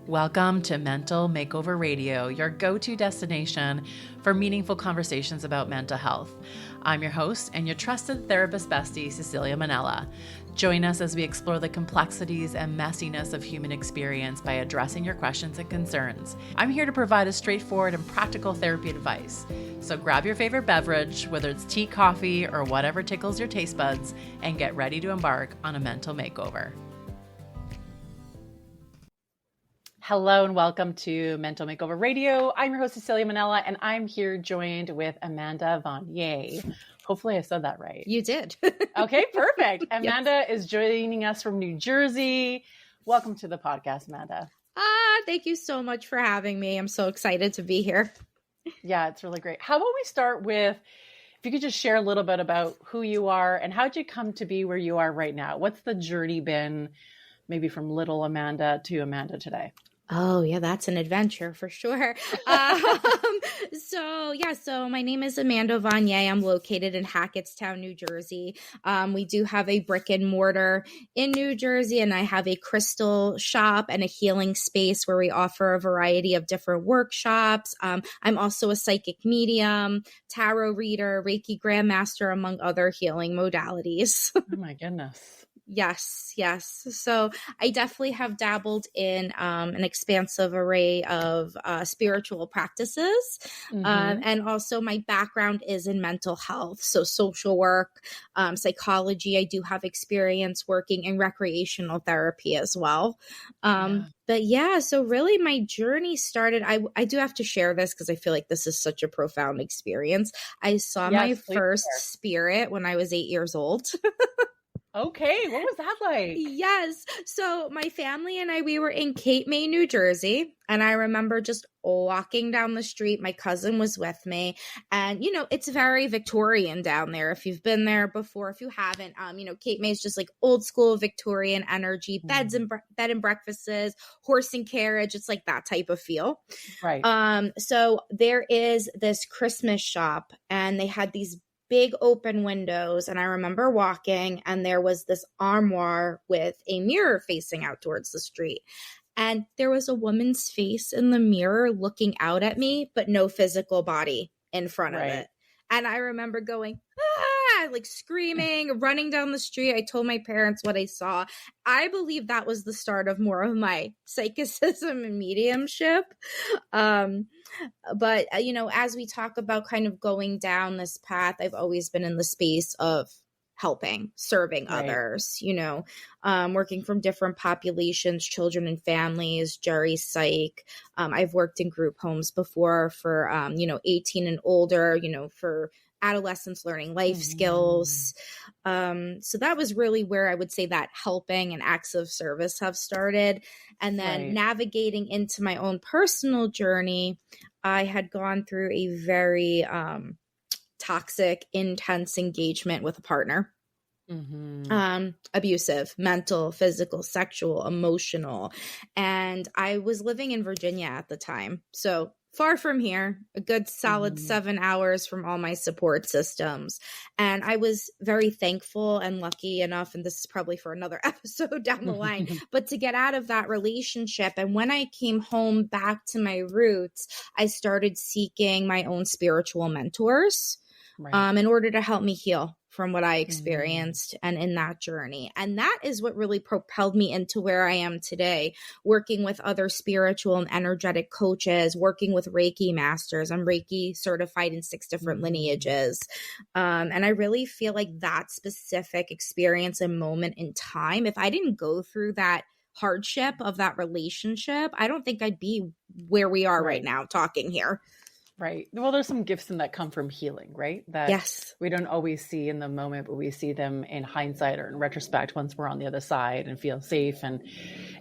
Welcome to Mental Makeover Radio, your go-to destination for meaningful conversations about mental health. I'm your host and your trusted therapist bestie, Cecilia Manella. Join us as we explore the complexities and messiness of human experience by addressing your questions and concerns. I'm here to provide a straightforward and practical therapy advice. So grab your favorite beverage, whether it's tea, coffee, or whatever tickles your taste buds, and get ready to embark on a mental makeover. Hello and welcome to Mental Makeover Radio. I'm your host, Cecilia Manella, and I'm here joined with Amanda Vanier. Hopefully I said that right. You did. Okay, perfect. Amanda Yes. is joining us from New Jersey. Welcome to the podcast, Amanda. Thank you so much for having me. I'm so excited to be here. Yeah, it's really great. How about we start with, if you could just share a little bit about who you are and how'd you come to be where you are right now? What's the journey been, maybe from little Amanda to Amanda today? Oh, yeah, that's an adventure for sure. So my name is Amanda Vanier. I'm located in Hackettstown, New Jersey. We do have a brick and mortar in New Jersey, and I have a crystal shop and a healing space where we offer a variety of different workshops. I'm also a psychic medium, tarot reader, Reiki grandmaster, among other healing modalities. Oh my goodness. Yes. So I definitely have dabbled in an expansive array of spiritual practices. And also my background is in mental health. So social work, psychology. I do have experience working in recreational therapy as well. But yeah, so really my journey started, I do have to share this because I feel like this is such a profound experience. I saw my first spirit when I was 8 years old. Okay. What was that like? Yes. So my family and we were in Cape May, New Jersey. And I remember just walking down the street. My cousin was with me. And, it's very Victorian down there. If you've been there before, if you haven't, Cape May is just like old school Victorian energy, bed and breakfasts, horse and carriage. It's like that type of feel. Right. So there is this Christmas shop and they had these big open windows. And I remember walking and there was this armoire with a mirror facing out towards the street. And there was a woman's face in the mirror looking out at me, but no physical body in front of it. And I remember going, like screaming, running down the street. I told my parents what I saw. I believe that was the start of more of my psychicism and mediumship. But, as we talk about kind of going down this path, I've always been in the space of helping, serving others, working from different populations, children and families, Jerry Psych. I've worked in group homes before for, 18 and older, for adolescents learning life skills. So that was really where I would say that helping and acts of service have started. And then navigating into my own personal journey, I had gone through a very toxic, intense engagement with a partner. Abusive, mental, physical, sexual, emotional. And I was living in Virginia at the time. So far from here, a good solid 7 hours from all my support systems. And I was very thankful and lucky enough, and this is probably for another episode down the line, but to get out of that relationship. And when I came home back to my roots, I started seeking my own spiritual mentors in order to help me heal from what I experienced and in that journey. And that is what really propelled me into where I am today, working with other spiritual and energetic coaches, working with Reiki masters. I'm Reiki certified in 6 different lineages. And I really feel like that specific experience and moment in time, if I didn't go through that hardship of that relationship, I don't think I'd be where we are right now talking here. Right. Well, there's some gifts that come from healing, right? That we don't always see in the moment, but we see them in hindsight or in retrospect once we're on the other side and feel safe and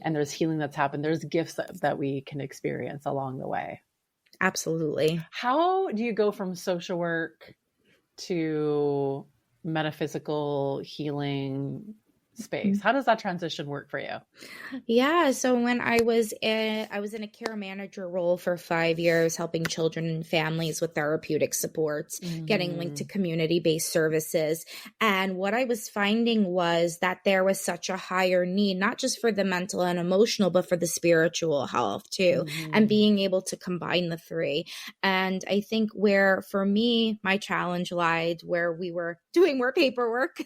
there's healing that's happened. There's gifts that we can experience along the way. Absolutely. How do you go from social work to metaphysical healing space. How does that transition work for you? Yeah. So when I was in a care manager role for 5 years, helping children and families with therapeutic supports, getting linked to community-based services. And what I was finding was that there was such a higher need, not just for the mental and emotional, but for the spiritual health too, and being able to combine the three. And I think where, for me, my challenge lied where we were doing more paperwork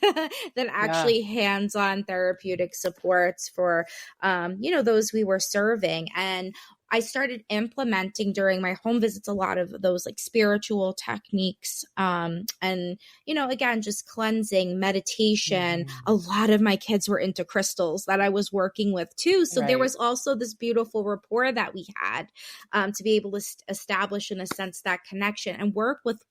than actually hands-on therapeutic supports for, those we were serving. And I started implementing during my home visits a lot of those like spiritual techniques, and, again, just cleansing, meditation. A lot of my kids were into crystals that I was working with too. So there was also this beautiful rapport that we had, to be able to establish, in a sense, that connection and work with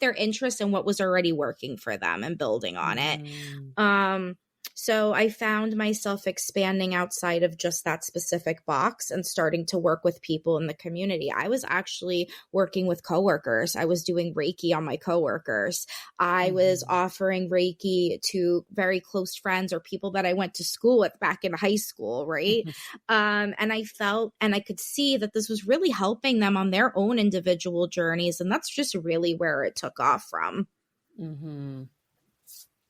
their interests and what was already working for them and building on it. So I found myself expanding outside of just that specific box and starting to work with people in the community. I was actually working with coworkers. I was doing Reiki on my coworkers. I was offering Reiki to very close friends or people that I went to school with back in high school, right? And I felt and I could see that this was really helping them on their own individual journeys. And that's just really where it took off from.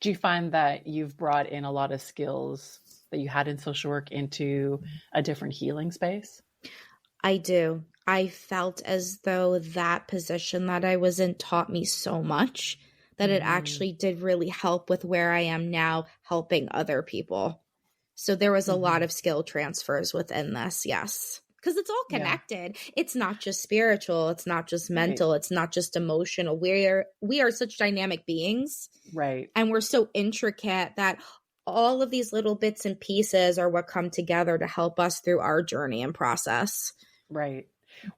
Do you find that you've brought in a lot of skills that you had in social work into a different healing space? I do. I felt as though that position that I was in taught me so much that it actually did really help with where I am now, helping other people. So there was a lot of skill transfers within this. Yes. Because it's all connected. It's not just spiritual. It's not just mental. It's not just emotional. We are such dynamic beings. Right. And we're so intricate that all of these little bits and pieces are what come together to help us through our journey and process. Right.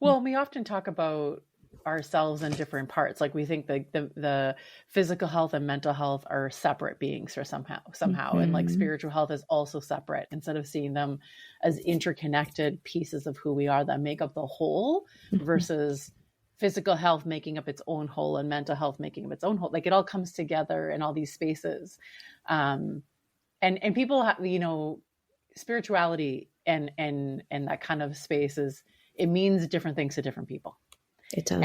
Well, we often talk about ourselves in different parts. Like we think the physical health and mental health are separate beings or somehow. And like spiritual health is also separate, instead of seeing them as interconnected pieces of who we are that make up the whole, versus physical health making up its own whole and mental health making up its own whole. Like it all comes together in all these spaces. And people have, spirituality and that kind of space it means different things to different people. It does.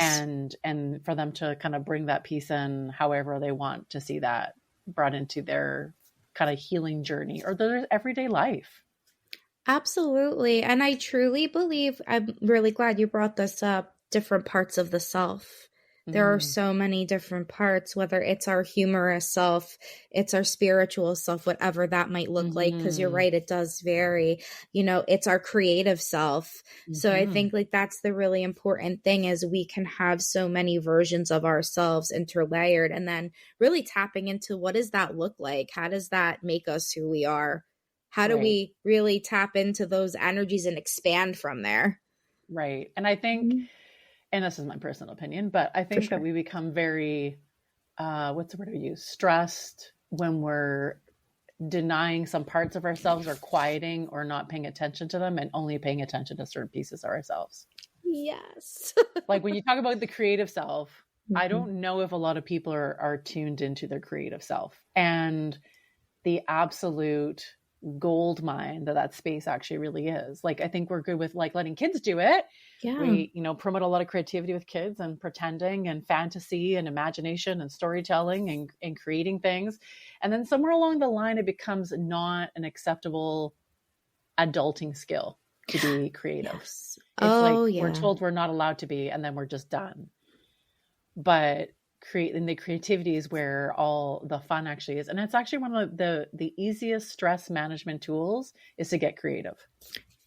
And for them to kind of bring that piece in however they want to see that brought into their kind of healing journey or their everyday life. Absolutely. And I truly believe, I'm really glad you brought this up, different parts of the self. There are so many different parts, whether it's our humorous self, it's our spiritual self, whatever that might look like, because you're right, it does vary. It's our creative self. So I think like that's the really important thing, is we can have so many versions of ourselves interlayered, and then really tapping into what does that look like? How does that make us who we are? How do we really tap into those energies and expand from there? Right. And I think, and this is my personal opinion, but I think that we become very, what's the word I use? Stressed when we're denying some parts of ourselves or quieting or not paying attention to them and only paying attention to certain pieces of ourselves. Yes. Like when you talk about the creative self, I don't know if a lot of people are tuned into their creative self and the absolute gold mine that space actually really is. Like, I think we're good with like letting kids do it. Yeah. We, promote a lot of creativity with kids and pretending and fantasy and imagination and storytelling and creating things. And then somewhere along the line, it becomes not an acceptable adulting skill to be creative. Yes. We're told we're not allowed to be, and then we're just done. But the creativity is where all the fun actually is. And it's actually one of the easiest stress management tools is to get creative.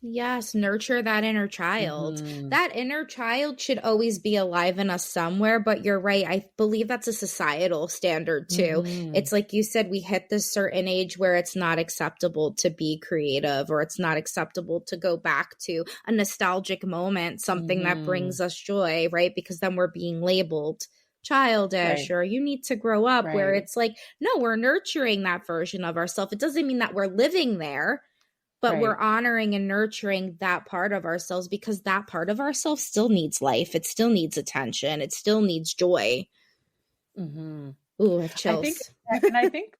Yes, nurture that inner child. That inner child should always be alive in us somewhere, but you're right. I believe that's a societal standard too. It's like you said, we hit this certain age where it's not acceptable to be creative, or it's not acceptable to go back to a nostalgic moment, something that brings us joy, right? Because then we're being labeled childish, or you need to grow up, where it's like, no, we're nurturing that version of ourselves. It doesn't mean that we're living there, but we're honoring and nurturing that part of ourselves, because that part of ourselves still needs life. It still needs attention. It still needs joy. Ooh, I have chills. I think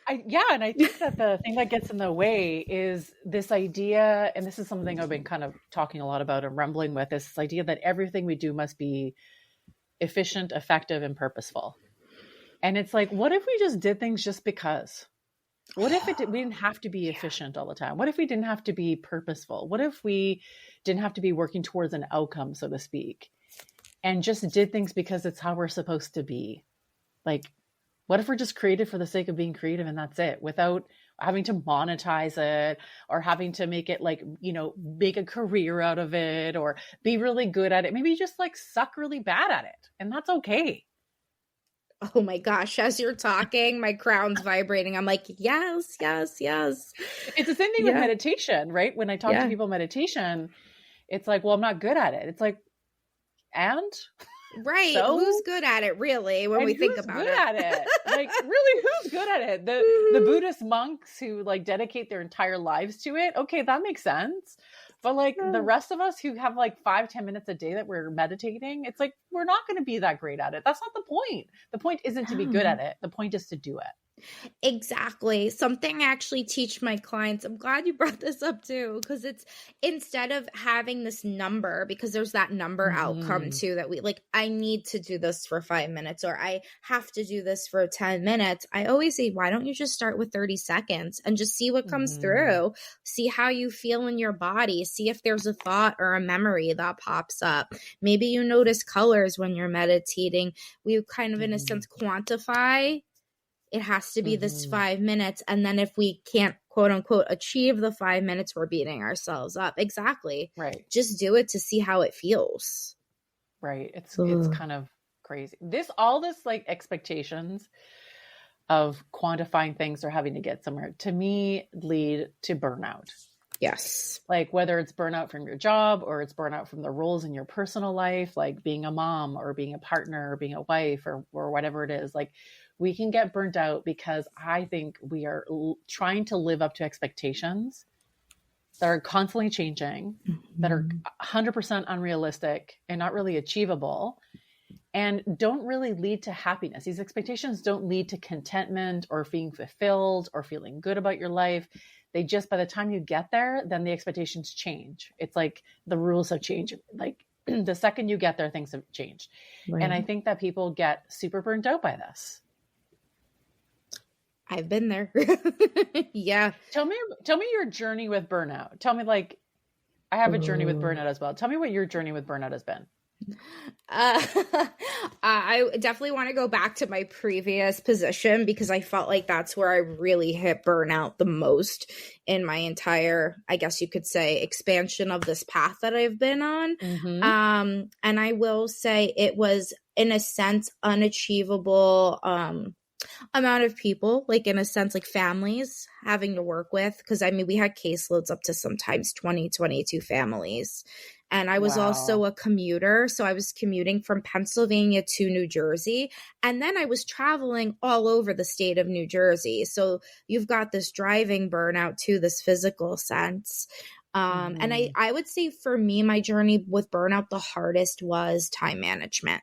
And I think that the thing that gets in the way is this idea, and this is something I've been kind of talking a lot about and rumbling with, is this idea that everything we do must be efficient, effective, and purposeful. And it's like, what if we just did things just because? What if we didn't have to be efficient all the time? What if we didn't have to be purposeful? What if we didn't have to be working towards an outcome, so to speak, and just did things because it's how we're supposed to be? Like, what if we're just creative for the sake of being creative and that's it, without having to monetize it or having to make it like, make a career out of it or be really good at it? Maybe you just like suck really bad at it, and that's okay. Oh my gosh, as you're talking, my crown's vibrating. I'm like, yes. It's the same thing with meditation, right? When I talk to people meditation, it's like, well, I'm not good at it. It's like, and? Right. So? Who's good at it, really, when we think about it? Who's good at it? Like, really, who's good at it? The Buddhist monks who like dedicate their entire lives to it. Okay, that makes sense. But like the rest of us who have like 5-10 minutes a day that we're meditating, it's like, we're not going to be that great at it. That's not the point. The point isn't to be good at it. The point is to do it. Exactly. Something I actually teach my clients. I'm glad you brought this up too, because it's instead of having this number, because there's that number outcome too, that we like, I need to do this for 5 minutes or I have to do this for 10 minutes. I always say, why don't you just start with 30 seconds and just see what comes through, see how you feel in your body, see if there's a thought or a memory that pops up. Maybe you notice colors when you're meditating. We kind of, in a sense, quantify. It has to be this 5 minutes. And then if we can't, quote unquote, achieve the 5 minutes, we're beating ourselves up. Exactly. Right. Just do it to see how it feels. Right. It's kind of crazy. All this like expectations of quantifying things or having to get somewhere, to me, lead to burnout. Yes. Like whether it's burnout from your job or it's burnout from the roles in your personal life, like being a mom or being a partner or being a wife or whatever it is, like we can get burnt out because I think we are trying to live up to expectations that are constantly changing, that are 100% unrealistic and not really achievable, and don't really lead to happiness. These expectations don't lead to contentment or being fulfilled or feeling good about your life. They just, by the time you get there, then the expectations change. It's like the rules have changed. Like the second you get there, things have changed. Right. And I think that people get super burnt out by this. I've been there. Yeah. Tell me your journey with burnout. Tell me, like, I have a journey with burnout as well. Tell me what your journey with burnout has been. I definitely want to go back to my previous position because I felt like that's where I really hit burnout the most in my entire, I guess you could say, expansion of this path that I've been on. And I will say it was, in a sense, unachievable amount of people, like in a sense, like families having to work with, because I mean we had caseloads up to sometimes 22 families, and I was also a commuter, so I was commuting from Pennsylvania to New Jersey, and then I was traveling all over the state of New Jersey. So you've got this driving burnout too, this physical sense. And I would say for me, my journey with burnout, the hardest was time management.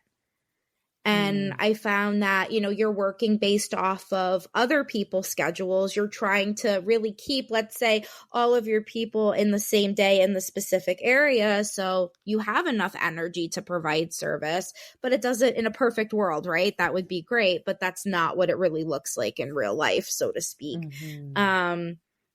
And I found that, you're working based off of other people's schedules. You're trying to really keep, let's say, all of your people in the same day in the specific area. So you have enough energy to provide service, but it doesn't in a perfect world, right? That would be great, but that's not what it really looks like in real life, so to speak.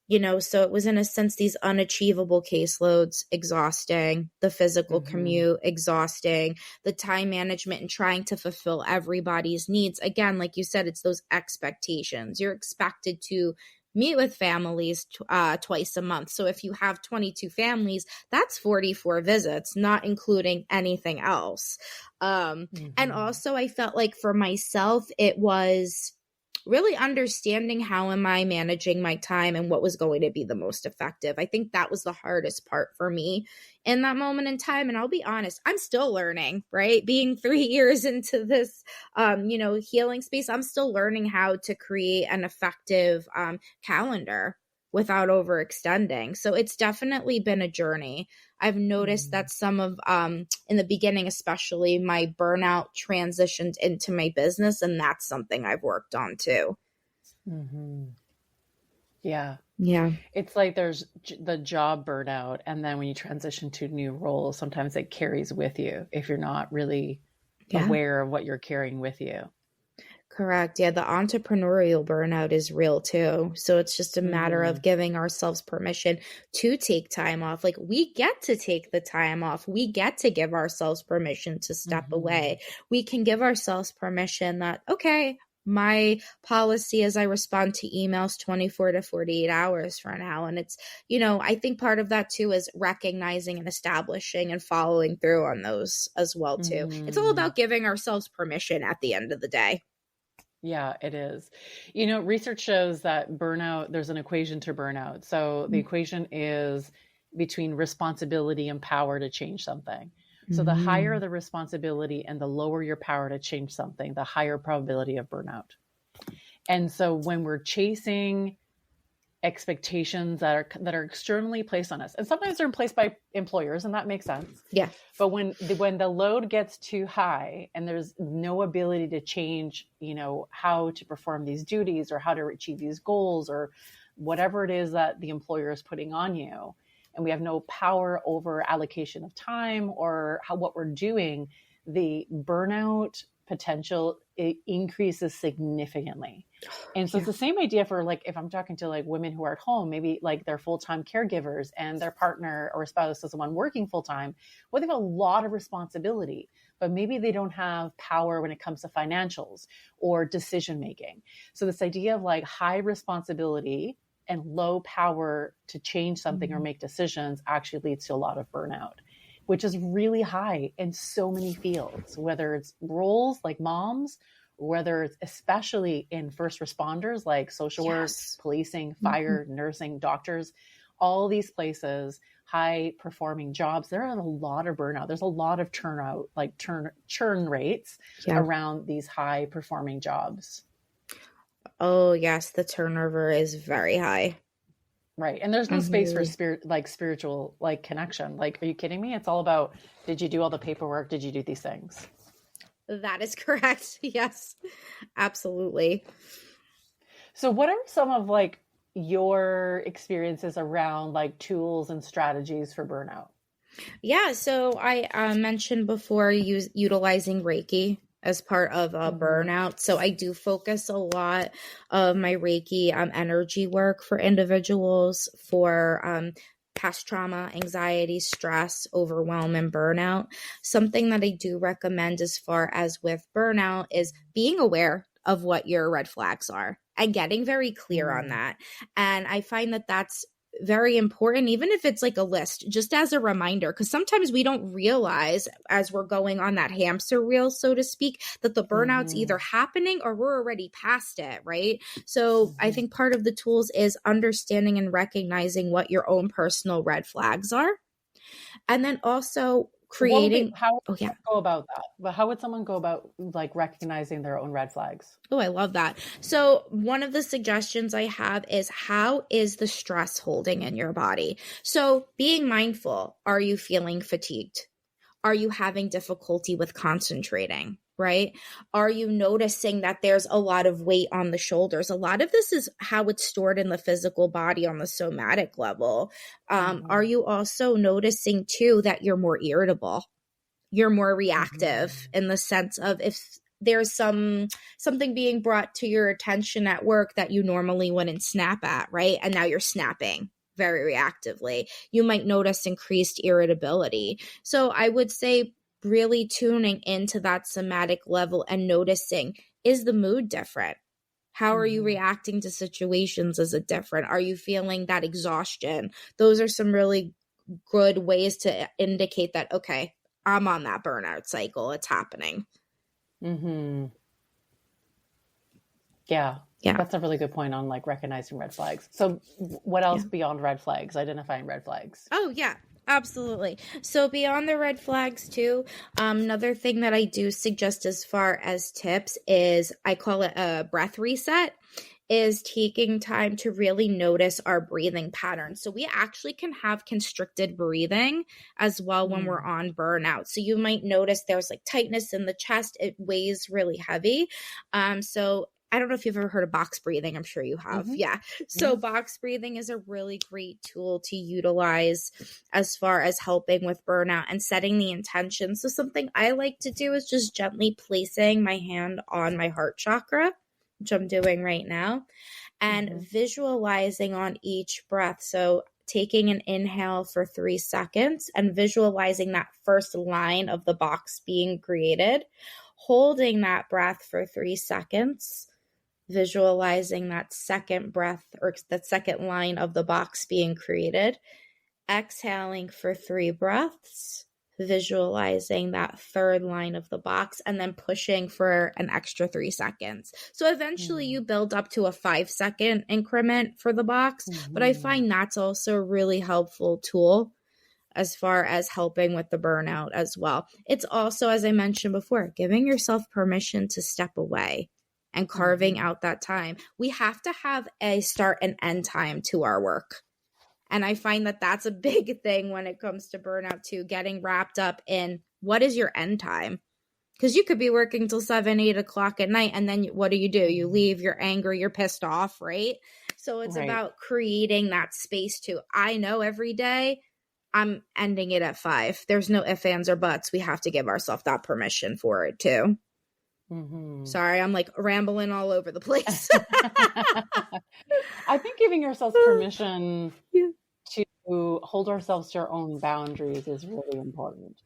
So it was, in a sense, these unachievable caseloads, exhausting, the physical commute, exhausting, the time management and trying to fulfill everybody's needs. Again, like you said, it's those expectations. You're expected to meet with families twice a month. So if you have 22 families, that's 44 visits, not including anything else. And also I felt like for myself, it was really understanding how am I managing my time and what was going to be the most effective. I think that was the hardest part for me in that moment in time. And I'll be honest, I'm still learning, right? Being 3 years into this, healing space, I'm still learning how to create an effective calendar without overextending. So it's definitely been a journey. I've noticed that some of, in the beginning, especially, my burnout transitioned into my business, and that's something I've worked on too. Mm-hmm. Yeah. Yeah. It's like there's the job burnout. And then when you transition to new roles, sometimes it carries with you if you're not really aware of what you're carrying with you. Correct. Yeah. The entrepreneurial burnout is real too. So it's just a matter of giving ourselves permission to take time off. Like, we get to take the time off. We get to give ourselves permission to step away. We can give ourselves permission that, okay, my policy is I respond to emails 24 to 48 hours for now. And it's, I think part of that too is recognizing and establishing and following through on those as well too. It's all about giving ourselves permission at the end of the day. Yeah, it is. Research shows that burnout, there's an equation to burnout. So the equation is between responsibility and power to change something. So the higher the responsibility and the lower your power to change something, the higher probability of burnout. And so when we're chasing expectations that are externally placed on us, and sometimes they're placed by employers, and that makes sense. Yeah. But when the load gets too high and there's no ability to change, how to perform these duties or how to achieve these goals or whatever it is that the employer is putting on you, and we have no power over allocation of time or what we're doing, the burnout potential, it increases significantly. And so it's the same idea for, like, if I'm talking to like women who are at home, maybe like they're full-time caregivers and their partner or spouse is the one working full-time. Well, they have a lot of responsibility, but maybe they don't have power when it comes to financials or decision-making. So this idea of like high responsibility and low power to change something or make decisions actually leads to a lot of burnout, which is really high in so many fields, whether it's roles like moms, whether it's especially in first responders like social work, policing, fire, nursing, doctors, all these places, high performing jobs, there are a lot of burnout. There's a lot of turnout, like churn rates around these high performing jobs. Oh yes, the turnover is very high. Right. And there's no space for spiritual connection. Like, are you kidding me? It's all about, did you do all the paperwork? Did you do these things? That is correct. Yes, absolutely. So what are some of like your experiences around like tools and strategies for burnout? Yeah. So I mentioned before utilizing Reiki as part of burnout. So I do focus a lot of my Reiki energy work for individuals for past trauma, anxiety, stress, overwhelm, and burnout. Something that I do recommend as far as with burnout is being aware of what your red flags are and getting very clear on that. And I find that that's very important, even if it's like a list, just as a reminder, because sometimes we don't realize as we're going on that hamster wheel, so to speak, that the burnout's either happening or we're already past it, right? So I think part of the tools is understanding and recognizing what your own personal red flags are. And then also creating how would someone go about that? But how would someone go about like recognizing their own red flags? Oh, I love that. So one of the suggestions I have is, how is the stress holding in your body? So being mindful, are you feeling fatigued? Are you having difficulty with concentrating? Right? Are you noticing that there's a lot of weight on the shoulders? A lot of this is how it's stored in the physical body on the somatic level. Are you also noticing too that you're more irritable? You're more reactive in the sense of if there's something being brought to your attention at work that you normally wouldn't snap at, right? And now you're snapping very reactively. You might notice increased irritability. So I would say really tuning into that somatic level and noticing, is the mood different? How are you reacting to situations? Is it different? Are you feeling that exhaustion? Those are some really good ways to indicate that, okay, I'm on that burnout cycle. It's happening. Yeah. That's a really good point on like recognizing red flags. So what else beyond red flags, identifying red flags? Oh, yeah. Absolutely. So beyond the red flags too, another thing that I do suggest as far as tips is, I call it a breath reset, is taking time to really notice our breathing patterns. So we actually can have constricted breathing as well when we're on burnout. So you might notice there's like tightness in the chest. It weighs really heavy. So I don't know if you've ever heard of box breathing. I'm sure you have. Yeah. So box breathing is a really great tool to utilize as far as helping with burnout and setting the intention. So something I like to do is just gently placing my hand on my heart chakra, which I'm doing right now, and visualizing on each breath. So taking an inhale for 3 seconds and visualizing that first line of the box being created, holding that breath for 3 seconds, visualizing that second breath or that second line of the box being created, exhaling for 3 breaths, visualizing that third line of the box, and then pushing for an extra 3 seconds. So eventually you build up to a 5-second increment for the box, but I find that's also a really helpful tool as far as helping with the burnout as well. It's also, as I mentioned before, giving yourself permission to step away and carving out that time. We have to have a start and end time to our work. And I find that that's a big thing when it comes to burnout too, getting wrapped up in what is your end time? Because you could be working till 7, 8 o'clock at night. And then what do? You leave, you're angry, you're pissed off, right? So it's about creating that space too. I know every day I'm ending it at 5. There's no ifs, ands, or buts. We have to give ourselves that permission for it too. Sorry, I'm like rambling all over the place. I think giving ourselves permission to hold ourselves to our own boundaries is really important.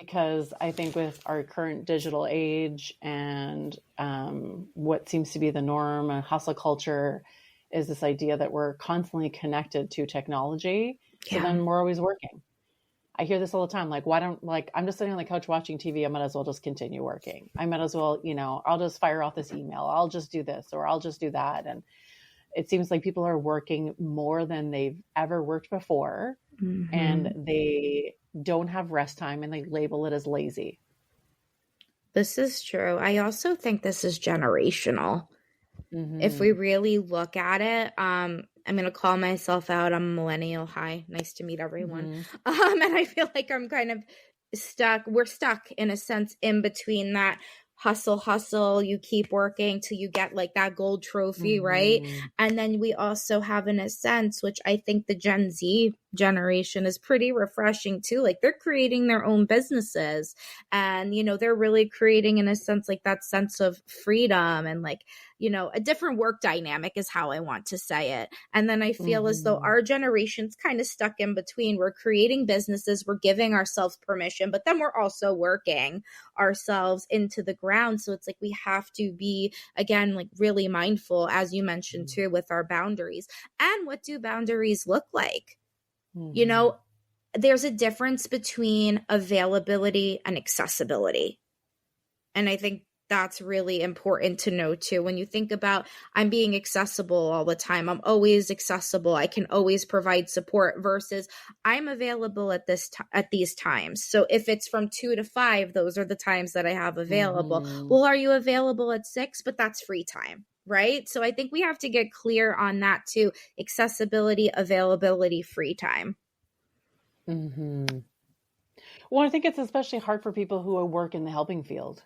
Because I think with our current digital age and what seems to be the norm and hustle culture is this idea that we're constantly connected to technology. So then we're always working. I hear this all the time. Like, I'm just sitting on the couch watching TV. I might as well just continue working. I might as well, I'll just fire off this email. I'll just do this, or I'll just do that. And it seems like people are working more than they've ever worked before. And they don't have rest time and they label it as lazy. This is true. I also think this is generational. If we really look at it, I'm going to call myself out. I'm a millennial. Hi, nice to meet everyone. And I feel like I'm kind of stuck. We're stuck in a sense in between that hustle. You keep working till you get like that gold trophy, right? And then we also have in a sense, which I think the Gen Z generation is pretty refreshing too. Like they're creating their own businesses and, they're really creating in a sense, like that sense of freedom and like, a different work dynamic is how I want to say it. And then I feel as though our generation's kind of stuck in between. We're creating businesses, we're giving ourselves permission, but then we're also working ourselves into the ground. So it's like we have to be, again, like really mindful, as you mentioned too, with our boundaries. And what do boundaries look like? There's a difference between availability and accessibility. And I think that's really important to know too. When you think about I'm being accessible all the time, I'm always accessible, I can always provide support versus I'm available at these times. So if it's from 2 to 5, those are the times that I have available. Well, are you available at 6? But that's free time, right? So I think we have to get clear on that too. Accessibility, availability, free time. Well, I think it's especially hard for people who work in the helping field.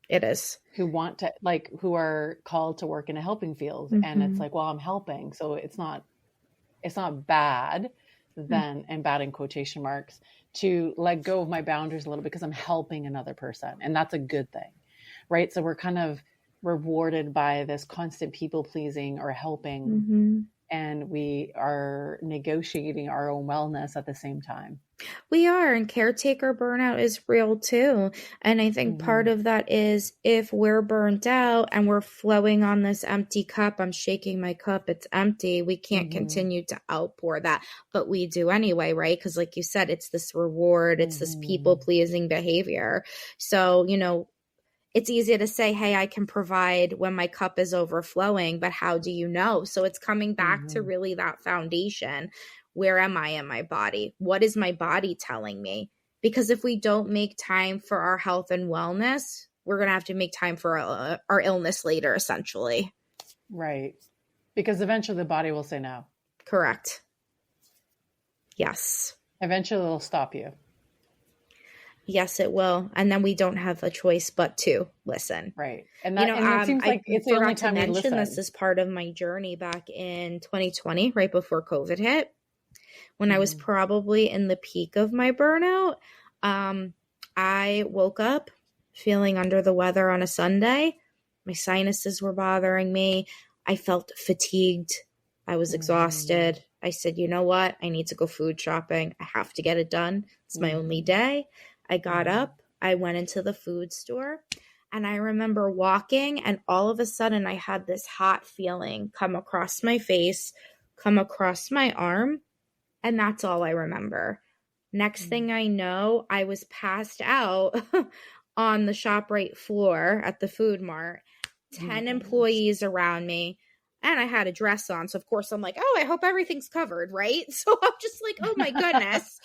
It is. Who want to, who are called to work in a helping field. And it's like, well, I'm helping. So it's not bad then, and bad in quotation marks, to let go of my boundaries a little bit because I'm helping another person. And that's a good thing, right? So we're kind of rewarded by this constant people pleasing or helping. And we are negotiating our own wellness at the same time. We are, and caretaker burnout is real too. And I think part of that is if we're burnt out and we're flowing on this empty cup, I'm shaking my cup, it's empty. We can't continue to outpour that, but we do anyway, right? Because like you said, it's this reward, it's this people pleasing behavior. So, it's easy to say, hey, I can provide when my cup is overflowing, but how do you know? So it's coming back to really that foundation. Where am I in my body? What is my body telling me? Because if we don't make time for our health and wellness, we're going to have to make time for our illness later, essentially. Right. Because eventually the body will say no. Correct. Yes. Eventually it'll stop you. Yes, it will. And then we don't have a choice but to listen. Right. And that, and it seems like it's the only time we listen. This is part of my journey back in 2020, right before COVID hit, when I was probably in the peak of my burnout. I woke up feeling under the weather on a Sunday. My sinuses were bothering me. I felt fatigued. I was exhausted. I said, you know what? I need to go food shopping. I have to get it done. It's my only day. I got up. I went into the food store, and I remember walking, and all of a sudden I had this hot feeling come across my face, come across my arm, and that's all I remember. Next thing I know, I was passed out on the ShopRite floor at the food mart, 10 employees around me, and I had a dress on. So, of course, I'm like, oh, I hope everything's covered, right? So I'm just like, oh, my goodness.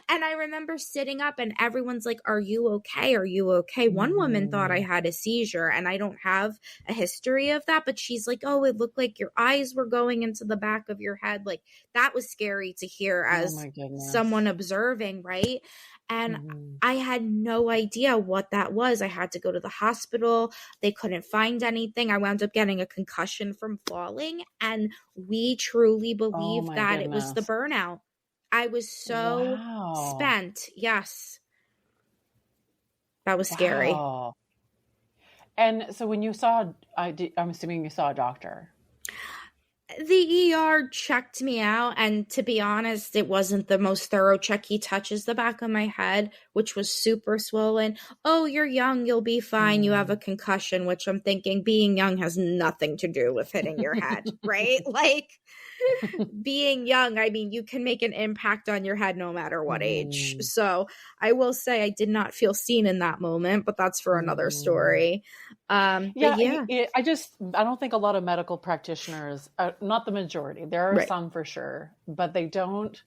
And I remember sitting up, and everyone's like, are you okay? Are you okay? One woman thought I had a seizure, and I don't have a history of that. But she's like, oh, it looked like your eyes were going into the back of your head. Like, that was scary to hear as someone observing, right? And I had no idea what that was. I had to go to the hospital. They couldn't find anything. I wound up getting a concussion from falling. And we truly believe that it was the burnout. I was so spent. Yes. That was scary. And so when you saw, I'm assuming you saw a doctor. The ER checked me out, and to be honest, it wasn't the most thorough check. He touches the back of my head, which was super swollen. Oh, you're young, you'll be fine. You have a concussion, which I'm thinking being young has nothing to do with hitting your head, right? Like, being young, I mean, you can make an impact on your head no matter what age. So I will say I did not feel seen in that moment, but that's for another story. I don't think a lot of medical practitioners, not the majority, there are some for sure, but they don't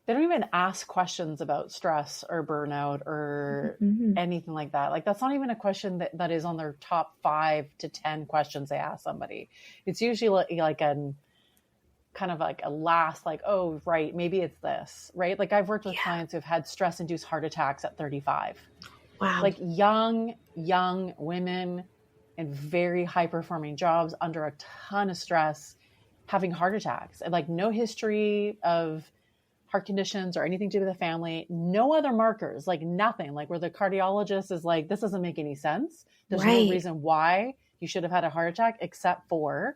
even ask questions about stress or burnout or anything like that. Like, that's not even a question that is on their top 5 to 10 questions they ask somebody. It's usually like kind of like a last, like, oh, right, maybe it's this, right? Like, I've worked with clients who've had stress-induced heart attacks at 35. Wow. Like young women in very high-performing jobs under a ton of stress, having heart attacks, and like no history of heart conditions or anything to do with the family, no other markers, like nothing, like where the cardiologist is like, this doesn't make any sense. There's no reason why you should have had a heart attack except for,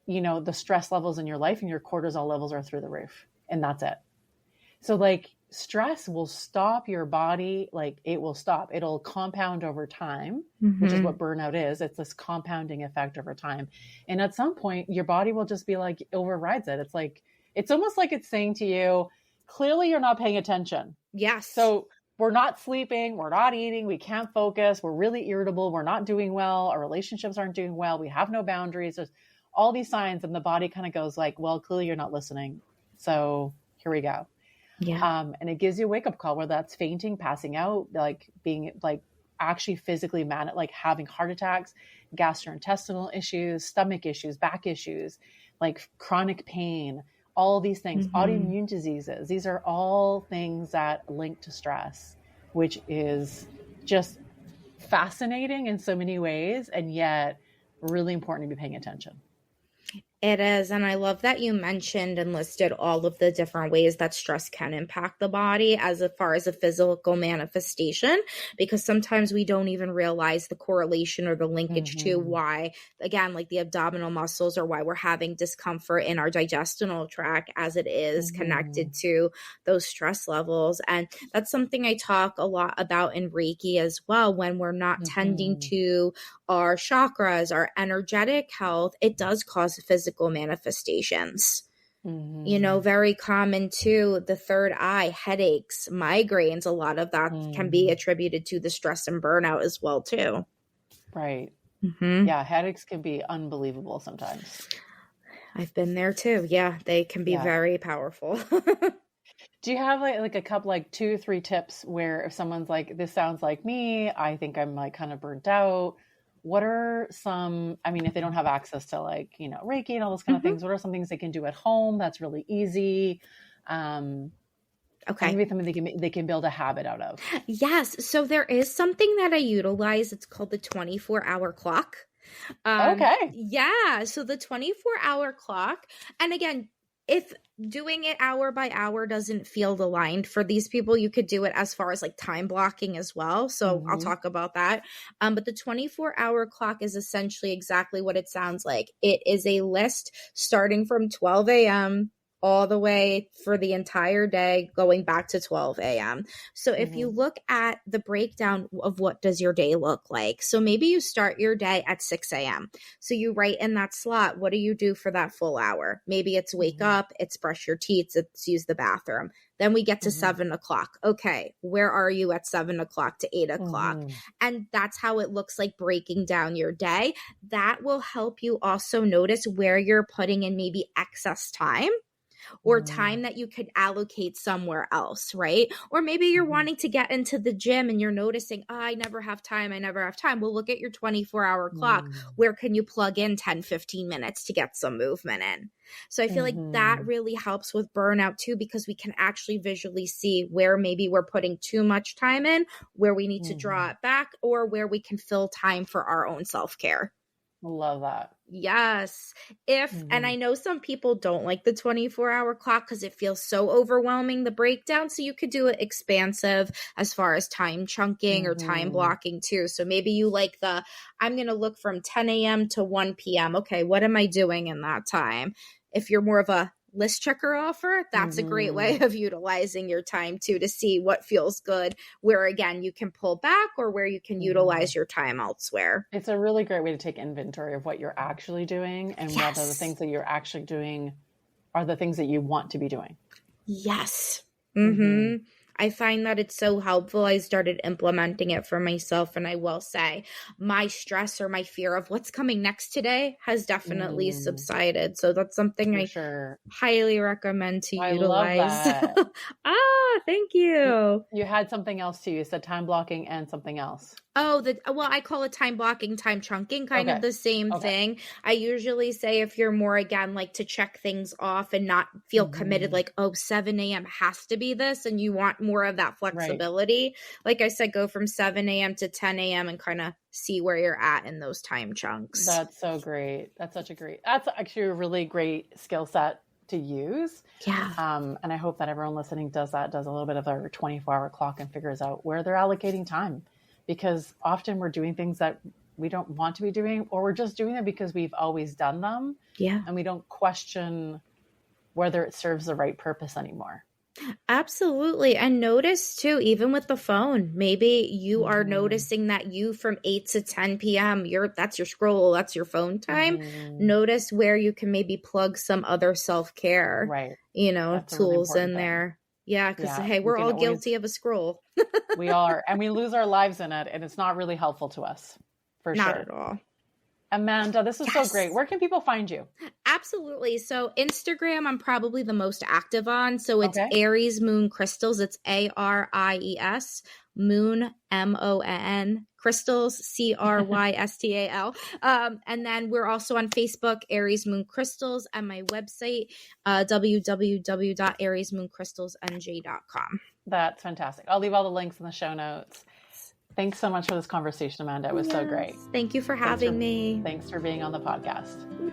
you know, the stress levels in your life and your cortisol levels are through the roof, and that's it. So like, stress will stop your body. Like, it will stop. It'll compound over time, which is what burnout is. It's this compounding effect over time. And at some point your body will just be like, overrides it. It's like, it's almost like it's saying to you, clearly you're not paying attention. Yes. So we're not sleeping, we're not eating, we can't focus, we're really irritable, we're not doing well, our relationships aren't doing well, we have no boundaries. There's all these signs, and the body kind of goes like, well, clearly you're not listening. So here we go. Yeah. And it gives you a wake-up call, whether that's fainting, passing out, like being like actually physically mad, like having heart attacks, gastrointestinal issues, stomach issues, back issues, like chronic pain, all these things, autoimmune diseases. These are all things that link to stress, which is just fascinating in so many ways, and yet really important to be paying attention. It is. And I love that you mentioned and listed all of the different ways that stress can impact the body as far as a physical manifestation, because sometimes we don't even realize the correlation or the linkage to why, again, like the abdominal muscles, or why we're having discomfort in our digestional tract, as it is connected to those stress levels. And that's something I talk a lot about in Reiki as well. When we're not tending to our chakras, our energetic health, it does cause physical manifestations. You know, very common too, the third eye, headaches, migraines, a lot of that can be attributed to the stress and burnout as well too. Right. Yeah, headaches can be unbelievable sometimes. I've been there too. Yeah, they can be very powerful. Do you have like a couple, like 2-3 tips where if someone's like, this sounds like me, I think I'm like kind of burnt out, what are some, I mean, if they don't have access to like, you know, Reiki and all those kind of things, what are some things they can do at home that's really easy? Okay. Maybe something they can build a habit out of. Yes. So there is something that I utilize. It's called the 24-hour clock. Okay. Yeah. So the 24-hour clock. And again, if doing it hour by hour doesn't feel aligned for these people, you could do it as far as like time blocking as well. So I'll talk about that. But the 24-hour clock is essentially exactly what it sounds like. It is a list starting from 12 a.m. all the way for the entire day, going back to 12 a.m. So if you look at the breakdown of what does your day look like, so maybe you start your day at 6 a.m. So you write in that slot, what do you do for that full hour? Maybe it's wake up, it's brush your teeth, it's use the bathroom. Then we get to 7 o'clock. Okay, where are you at 7 o'clock to 8 o'clock? And that's how it looks like breaking down your day. That will help you also notice where you're putting in maybe excess time, or time that you could allocate somewhere else, right? Or maybe you're wanting to get into the gym and you're noticing, I never have time. Well, look at your 24-hour clock. Where can you plug in 10, 15 minutes to get some movement in? So I feel like that really helps with burnout too, because we can actually visually see where maybe we're putting too much time in, where we need to draw it back, or where we can fill time for our own self-care. Love that. Yes. And I know some people don't like the 24-hour clock because it feels so overwhelming, the breakdown. So you could do it expansive as far as time chunking or time blocking too. So maybe you like I'm going to look from 10 a.m. to 1 p.m. Okay, what am I doing in that time? If you're more of a list checker offer, that's a great way of utilizing your time too, to see what feels good, where again you can pull back or where you can utilize your time elsewhere. It's a really great way to take inventory of what you're actually doing and whether the things that you're actually doing are the things that you want to be doing. Yes. I find that it's so helpful. I started implementing it for myself, and I will say my stress or my fear of what's coming next today has definitely subsided. So that's something I highly recommend to utilize. Love that. Thank you. You had something else too. You said time blocking and something else. I call it time blocking, time chunking, kind of the same thing. I usually say if you're more, again, like to check things off and not feel committed, like, 7 a.m. has to be this, and you want more of that flexibility. Like I said, go from 7 a.m. to 10 a.m. and kind of see where you're at in those time chunks. That's so great. That's actually a really great skill set to use. Yeah. And I hope that everyone listening does a little bit of their 24-hour clock and figures out where they're allocating time. Because often we're doing things that we don't want to be doing, or we're just doing them because we've always done them. Yeah. And we don't question whether it serves the right purpose anymore. Absolutely. And notice too, even with the phone, maybe you are noticing that you from 8 to 10 p.m., that's your scroll, that's your phone time. Notice where you can maybe plug some other self-care, that's tools really in there. Yeah, because hey, we're all guilty of a scroll. We are, and we lose our lives in it, and it's not really helpful to us, for sure. Not at all. Amanda, this is so great. Where can people find you? Absolutely. So Instagram, I'm probably the most active on. So it's Aries Moon Crystals. It's ARIES Moon MON Crystals CRYSTAL. And then we're also on Facebook, Aries Moon Crystals, and my website, www.ariesmooncrystalsnj.com. That's fantastic. I'll leave all the links in the show notes. Thanks so much for this conversation, Amanda. It was so great. Thank you for having me. Thanks for being on the podcast.